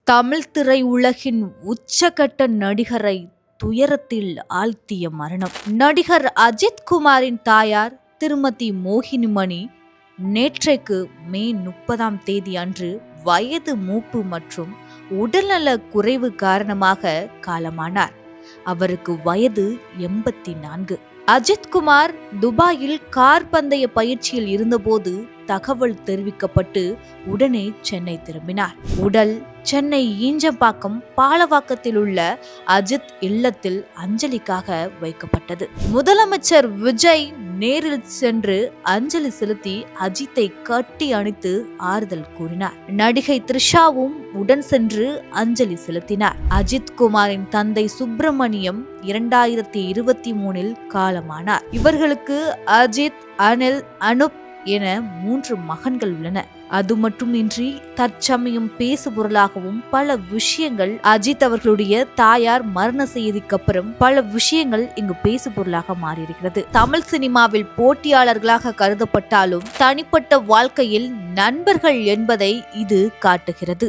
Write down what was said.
தமிழ் திரையுலகின் உச்சகட்ட நடிகரை துயரத்தில் ஆழ்த்திய மரணம். நடிகர் அஜித் குமாரின் தாயார் திருமதி மோகினிமணி நேற்றைக்கு மே 30 அன்று வயது மூப்பு மற்றும் உடல்நல குறைவு காரணமாக காலமானார். அவருக்கு வயது 84. அஜித் குமார் துபாயில் கார் பந்தய பயிற்சியில் இருந்தபோது தகவல் தெரிவிக்கப்பட்டு உடனே சென்னை திரும்பினார். உடல் சென்னை ஈஞ்சம்பாக்கம் பாலவாக்கத்தில் உள்ள அஜித் இல்லத்தில் அஞ்சலிக்காக வைக்கப்பட்டது. முதலமைச்சர் விஜய் நேரில் சென்று அஞ்சலி செலுத்தி அஜித்தை கட்டி அணைத்து ஆறுதல் கூறினார். நடிகை த்ரிஷாவும் உடன் சென்று அஞ்சலி செலுத்தினார். அஜித் குமாரின் தந்தை சுப்பிரமணியம் 2023 காலமானார். இவர்களுக்கு அஜித், அனில், அனுப் என 3 மகன்கள் உள்ளனர். அது மட்டுமின்றி தற்சமயம் பேசுபொருளாகவும் பல விஷயங்கள் அஜித் அவர்களுடைய தாயார் மரண செய்திக்கு அப்புறம் பல விஷயங்கள் இங்கு பேசுபொருளாக மாறியிருக்கிறது. தமிழ் சினிமாவில் போட்டியாளர்களாக கருதப்பட்டாலும் தனிப்பட்ட வாழ்க்கையில் நண்பர்கள் என்பதை இது காட்டுகிறது.